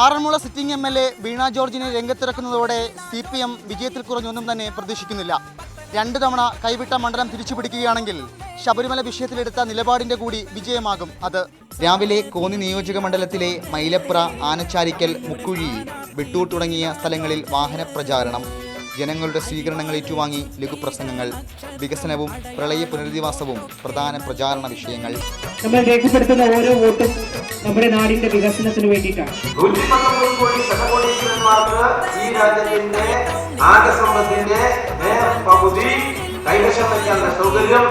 Aranmula sitting MLA വീണ ജോർജിനെ രംഗത്തിറക്കുന്നതോടെ CPM വിജയത്തിൽ കുറഞ്ഞൊന്നും തന്നെ പ്രതീക്ഷിക്കുന്നില്ല. 2 തവണ കൈവിട്ട മണ്ഡലം തിരിച്ചുപിടിക്കുകയാണെങ്കിൽ ശബരിമല വിഷയത്തിലെടുത്ത നിലപാടിന്റെ കൂടി വിജയമാകും അത്. രാവിലെ കോന്നി നിയോജക മണ്ഡലത്തിലെ മൈലപ്ര, ആനച്ചാരിക്കൽ, മുക്കുഴി, വെട്ടൂർ തുടങ്ങിയ സ്ഥലങ്ങളിൽ വാഹന പ്രചാരണം. ജനങ്ങളുടെ സ്വീകരണങ്ങൾ ഏറ്റുവാങ്ങി ലഘുപ്രസംഗങ്ങൾ. വികസനവും പ്രളയ പുനരധിവാസവും പ്രധാന പ്രചാരണ വിഷയങ്ങൾ. നമ്മൾ രേഖപ്പെടുത്തുന്ന ഓരോ വോട്ടും നമ്മുടെ നാടിന്റെ വികസനത്തിന് വേണ്ടിയിട്ടാണ്. ഈ രാജ്യത്തിന്റെ ആകെ സമ്പത്തിന്റെ പകുതി കൈവശം വയ്ക്കാനുള്ള സൗകര്യം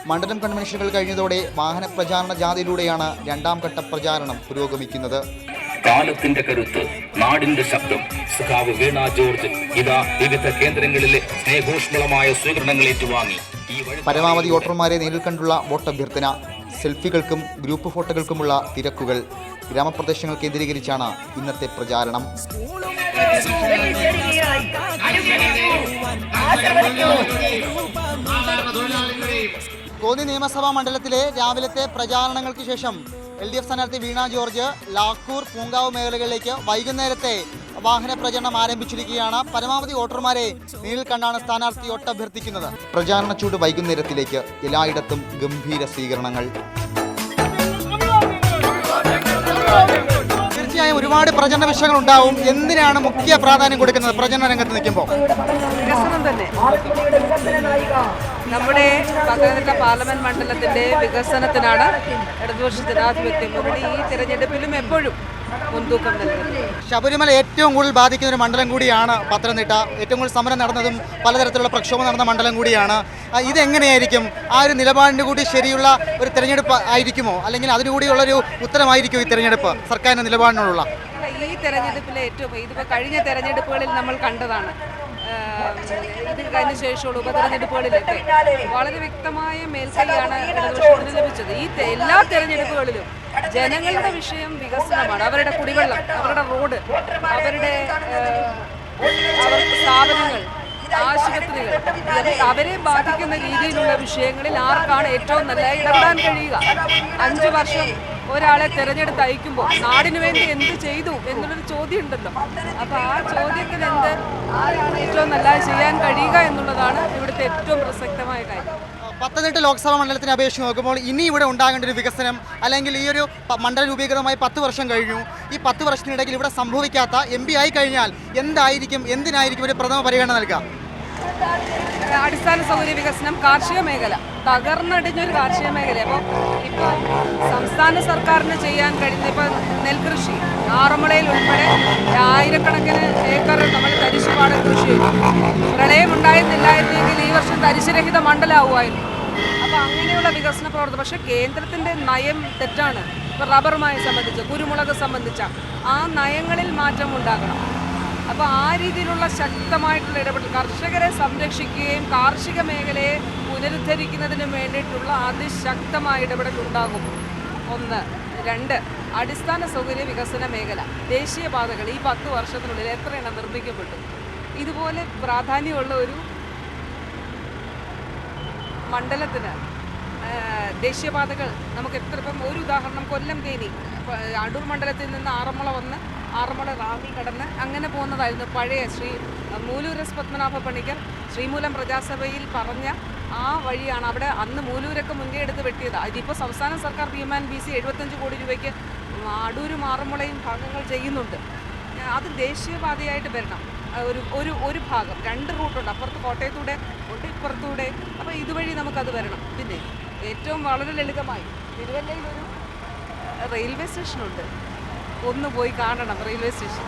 മണ്ഡലം കൺവെൻഷനുകൾ കഴിഞ്ഞതോടെ വാഹന പ്രചാരണ ജാഥയിലൂടെയാണ് 2ാം ഘട്ട പ്രചാരണം പുരോഗമിക്കുന്നത്. കാലത്തിന്റെ കരുത്ത്, നാടിന്റെ ശബ്ദം. സഖാവ് വീണ ജോർജ് ഇതാ വിവിധ കേന്ദ്രങ്ങളിലെ സ്നേഹോഷ്മളമായ സ്വീകരണങ്ങൾ ഏറ്റുവാങ്ങി. പരമാവധി വോട്ടർമാരെ നേരിൽ കണ്ടുള്ള വോട്ടഭ്യർത്ഥന. സെൽഫികൾക്കും ഗ്രൂപ്പ് ഫോട്ടോകൾക്കുമുള്ള തിരക്കുകൾ. ഗ്രാമപ്രദേശങ്ങൾ കേന്ദ്രീകരിച്ചാണ് ഇന്നത്തെ പ്രചാരണം. കോന്നി നിയമസഭാ മണ്ഡലത്തിലെ രാവിലത്തെ പ്രചാരണങ്ങൾക്ക് ശേഷം LDF സ്ഥാനാർത്ഥി വീണ ജോർജ് ലാക്കൂർ, പൂങ്കാവ് മേഖലകളിലേക്ക് വൈകുന്നേരത്തെ വാഹന പ്രചരണം ആരംഭിച്ചിരിക്കുകയാണ്. പരമാവധി വോട്ടർമാരെ നേരിൽ കണ്ടാണ് സ്ഥാനാർത്ഥി വോട്ടഭ്യർത്ഥിക്കുന്നത്. പ്രചാരണ ചൂട് വൈകുന്നേരത്തിലേക്ക്. എല്ലായിടത്തും ഗംഭീര സ്വീകരണങ്ങൾ. തീർച്ചയായും ഒരുപാട് പ്രചരണ വിഷയങ്ങൾ ഉണ്ടാവും. എന്തിനാണ് മുഖ്യ പ്രാധാന്യം കൊടുക്കുന്നത് പ്രചരണ രംഗത്ത് നിൽക്കുമ്പോൾ? വികസനം തന്നെ. നമ്മുടെ പത്തനംതിട്ട പാർലമെന്റ് മണ്ഡലത്തിന്റെ വികസനത്തിനാണ് ഇടതുപക്ഷ ജനാധിപത്യ മുന്നണി ഈ തിരഞ്ഞെടുപ്പിലും എപ്പോഴും മുൻതൂക്കം നൽകുന്നത്. ശബരിമല ഏറ്റവും കൂടുതൽ ബാധിക്കുന്ന ഒരു മണ്ഡലം കൂടിയാണ് പത്തനംതിട്ട. ഏറ്റവും കൂടുതൽ സമരം നടന്നതും പലതരത്തിലുള്ള പ്രക്ഷോഭം നടന്ന മണ്ഡലം കൂടിയാണ്. ഇതെങ്ങനെയായിരിക്കും? ആ ഒരു നിലപാടിൻ്റെ കൂടി ശരിയുള്ള ഒരു തിരഞ്ഞെടുപ്പ് ആയിരിക്കുമോ, അല്ലെങ്കിൽ അതിനുകൂടിയുള്ളൊരു ഉത്തരമായിരിക്കും ഈ തിരഞ്ഞെടുപ്പ് സർക്കാരിൻ്റെ നിലപാടിനോടുള്ള? ഈ തെരഞ്ഞെടുപ്പിലെ ഇതിപ്പോൾ കഴിഞ്ഞ തെരഞ്ഞെടുപ്പുകളിൽ നമ്മൾ കണ്ടതാണ്. ഇത് കഴിഞ്ഞ ശേഷമുള്ള ഉപതെരഞ്ഞെടുപ്പുകളിലൊക്കെ വളരെ വ്യക്തമായ മേൽക്കൈയാണ് ഇടതുപക്ഷത്തിന് ലഭിച്ചത്. ഈ എല്ലാ തെരഞ്ഞെടുപ്പുകളിലും ജനങ്ങളുടെ വിഷയം വികസനമാണ്. അവരുടെ കുടിവെള്ളം, അവരുടെ റോഡ്, അവരുടെ സ്ഥാപനങ്ങൾ, ആശുപത്രികൾ, അവരെ ബാധിക്കുന്ന രീതിയിലുള്ള വിഷയങ്ങളിൽ ആർക്കാണ് ഏറ്റവും നല്ല ഇടപെടാൻ കഴിയുക? 5 വർഷം ഒരാളെ തെരഞ്ഞെടുത്ത് അയക്കുമ്പോൾ നാടിനു വേണ്ടി എന്ത് ചെയ്തു എന്നുള്ളൊരു ചോദ്യം ഉണ്ടല്ലോ. അപ്പോൾ ആ ചോദ്യത്തിന് ആരാണ് ഏറ്റവും നല്ല ചെയ്യാൻ കഴിയുക എന്നുള്ളതാണ് ഇവിടുത്തെ ഏറ്റവും പ്രസക്തമായ കാര്യം. പത്തനംതിട്ട ലോക്സഭാ മണ്ഡലത്തിനെ അപേക്ഷിച്ച് നോക്കുമ്പോൾ ഇനി ഇവിടെ ഉണ്ടാകേണ്ട ഒരു വികസനം, അല്ലെങ്കിൽ ഈ ഒരു മണ്ഡലം രൂപീകൃതമായി 10 വർഷം കഴിഞ്ഞു. ഈ 10 വർഷത്തിനിടയിൽ ഇവിടെ സംഭവിക്കാത്ത MP ആയി കഴിഞ്ഞാൽ എന്തിനായിരിക്കും ഒരു പ്രഥമ പരിഗണന നൽകുക? അടിസ്ഥാന സൗകര്യ വികസനം, കാർഷിക മേഖല, തകർന്നടിഞ്ഞൊരു കാർഷിക മേഖല. അപ്പോൾ ഇപ്പോൾ സംസ്ഥാന സർക്കാരിന് ചെയ്യാൻ കഴിയുന്ന ഇപ്പോൾ നെൽകൃഷി, ആറന്മുളയിൽ ഉൾപ്പെടെ 1000കണക്കിന് ഏക്കർ നമ്മൾ തരിശുപാട് കൃഷി ചെയ്തു. പ്രളയം ഉണ്ടായിരുന്നില്ലായിരുന്നെങ്കിൽ ഈ വർഷം തരിശുരഹിത മണ്ഡലമാവുമായിരുന്നു. അപ്പോൾ അങ്ങനെയുള്ള വികസന പ്രവർത്തനം. പക്ഷേ കേന്ദ്രത്തിൻ്റെ നയം തെറ്റാണ്. ഇപ്പോൾ റബ്ബറുമായി സംബന്ധിച്ച്, കുരുമുളക് സംബന്ധിച്ച ആ നയങ്ങളിൽ മാറ്റം ഉണ്ടാകണം. അപ്പോൾ ആ രീതിയിലുള്ള ശക്തമായിട്ടുള്ള ഇടപെടൽ, കർഷകരെ സംരക്ഷിക്കുകയും കാർഷിക മേഖലയെ പുനരുദ്ധരിക്കുന്നതിന് വേണ്ടിയിട്ടുള്ള അതിശക്തമായ ഇടപെടൽ ഉണ്ടാകും. 1. 2. അടിസ്ഥാന സൗകര്യ വികസന മേഖല, ദേശീയപാതകൾ ഈ 10 വർഷത്തിനുള്ളിൽ എത്രയെണ്ണം നിർമ്മിക്കപ്പെട്ടു? ഇതുപോലെ പ്രാധാന്യമുള്ള ഒരു മണ്ഡലത്തിന് ദേശീയപാതകൾ നമുക്ക് ഇപ്പം ഒരു ഉദാഹരണം, കൊല്ലം തേനി, അടൂർ മണ്ഡലത്തിൽ നിന്ന് ആറന്മുള വന്ന് ആറന്മുള റാന്നി കടന്ന് അങ്ങനെ പോകുന്നതായിരുന്നു പഴയ മൂലൂർ എസ് പത്മനാഭ പണിക്കർ ശ്രീമൂലം പ്രജാസഭയിൽ പറഞ്ഞ ആ വഴിയാണ്. അവിടെ അന്ന് മൂലൂരൊക്കെ മുൻകൈ എടുത്ത് വെട്ടിയത്. ഇതിപ്പോൾ സംസ്ഥാന സർക്കാർ BMC 75 കോടി രൂപയ്ക്ക് അടൂരും ആറന്മുളയും ഭാഗങ്ങൾ ചെയ്യുന്നുണ്ട്. അത് ദേശീയപാതയായിട്ട് വരണം. ഒരു ഭാഗം 2 റൂട്ടുണ്ട്. അപ്പുറത്ത് കോട്ടയത്തൂടെ ഉണ്ട്, ഇപ്പുറത്തൂടെ. അപ്പോൾ ഇതുവഴി നമുക്കത് വരണം. പിന്നെ ഏറ്റവും വളരെ ലളിതമായി തിരുവല്ലയിലൊരു റെയിൽവേ സ്റ്റേഷനുണ്ട്. ഒന്ന് പോയി കാണണം റെയിൽവേ സ്റ്റേഷൻ.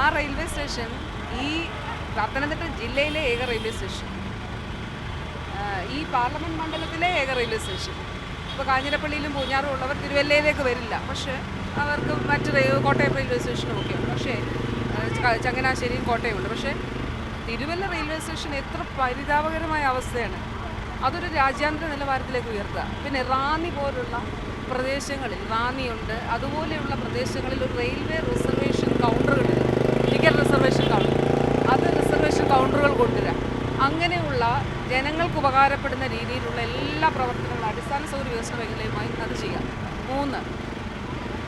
ആ റെയിൽവേ സ്റ്റേഷൻ ഈ പത്തനംതിട്ട ജില്ലയിലെ ഏക റെയിൽവേ സ്റ്റേഷൻ, ഈ പാർലമെൻറ്റ് മണ്ഡലത്തിലെ ഏക റെയിൽവേ സ്റ്റേഷൻ. ഇപ്പോൾ കാഞ്ഞിരപ്പള്ളിയിലും പൂഞ്ഞാറും ഉള്ളവർ തിരുവല്ലയിലേക്ക് വരില്ല. പക്ഷേ അവർക്ക് മറ്റ് കോട്ടയം റെയിൽവേ സ്റ്റേഷനുമൊക്കെയുണ്ട്. പക്ഷേ ചങ്ങനാശ്ശേരിയും കോട്ടയമുണ്ട്. പക്ഷേ തിരുവല്ല റെയിൽവേ സ്റ്റേഷൻ എത്ര പരിതാപകരമായ അവസ്ഥയാണ്. അതൊരു രാജ്യാന്തര നിലവാരത്തിലേക്ക് ഉയർത്തുക. പിന്നെ റാന്നി പോലുള്ള പ്രദേശങ്ങളിൽ, റാന്നിയുണ്ട്, അതുപോലെയുള്ള പ്രദേശങ്ങളിൽ ഒരു റെയിൽവേ റിസർവേഷൻ കൗണ്ടറുകളില്ല, ടിക്കറ്റ് റിസർവേഷൻ കൗണ്ടർ, അത് റിസർവേഷൻ കൗണ്ടറുകൾ കൊണ്ടുവരാം. അങ്ങനെയുള്ള ജനങ്ങൾക്ക് ഉപകാരപ്പെടുന്ന രീതിയിലുള്ള എല്ലാ പ്രവർത്തനങ്ങളും അടിസ്ഥാന സൗകര്യ വികസന മേഖലയുമായി അത് ചെയ്യാം. 3,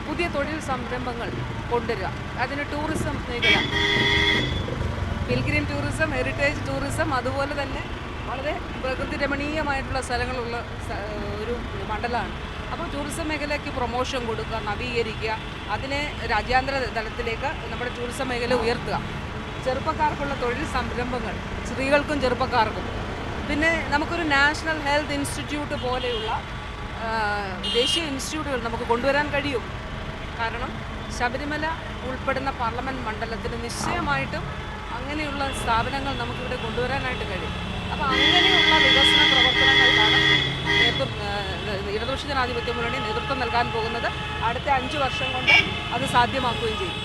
പുതിയ തൊഴിൽ സംരംഭങ്ങൾ കൊണ്ടുവരിക. അതിന് ടൂറിസം മേഖല, പിൽഗ്രിം ടൂറിസം, ഹെറിറ്റേജ് ടൂറിസം, അതുപോലെ തന്നെ വളരെ പ്രകൃതി രമണീയമായിട്ടുള്ള സ്ഥലങ്ങളുള്ള ഒരു മണ്ഡലമാണ്. അപ്പോൾ ടൂറിസം മേഖലയ്ക്ക് പ്രൊമോഷൻ കൊടുക്കുക, നവീകരിക്കുക, അതിനെ രാജ്യാന്തര തലത്തിലേക്ക് നമ്മുടെ ടൂറിസം മേഖല ഉയർത്തുക. ചെറുപ്പക്കാർക്കുള്ള തൊഴിൽ സംരംഭങ്ങൾ, സ്ത്രീകൾക്കും ചെറുപ്പക്കാർക്കും. പിന്നെ നമുക്കൊരു നാഷണൽ ഹെൽത്ത് ഇൻസ്റ്റിറ്റ്യൂട്ട് പോലെയുള്ള ദേശീയ ഇൻസ്റ്റിറ്റ്യൂട്ടുകൾ നമുക്ക് കൊണ്ടുവരാൻ കഴിയും. കാരണം ശബരിമല ഉൾപ്പെടുന്ന പാർലമെൻറ്റ് മണ്ഡലത്തിന് നിശ്ചയമായിട്ടും അങ്ങനെയുള്ള സ്ഥാപനങ്ങൾ നമുക്കിവിടെ കൊണ്ടുവരാനായിട്ട് കഴിയും. അപ്പോൾ അങ്ങനെയുള്ള വികസന പ്രവർത്തനങ്ങൾക്കാണ് ഇടതുപക്ഷ ജനാധിപത്യ മുന്നണി നേതൃത്വം നൽകാൻ പോകുന്നത്. അടുത്ത 5 വർഷം കൊണ്ട് അത് സാധ്യമാക്കുകയും ചെയ്യും.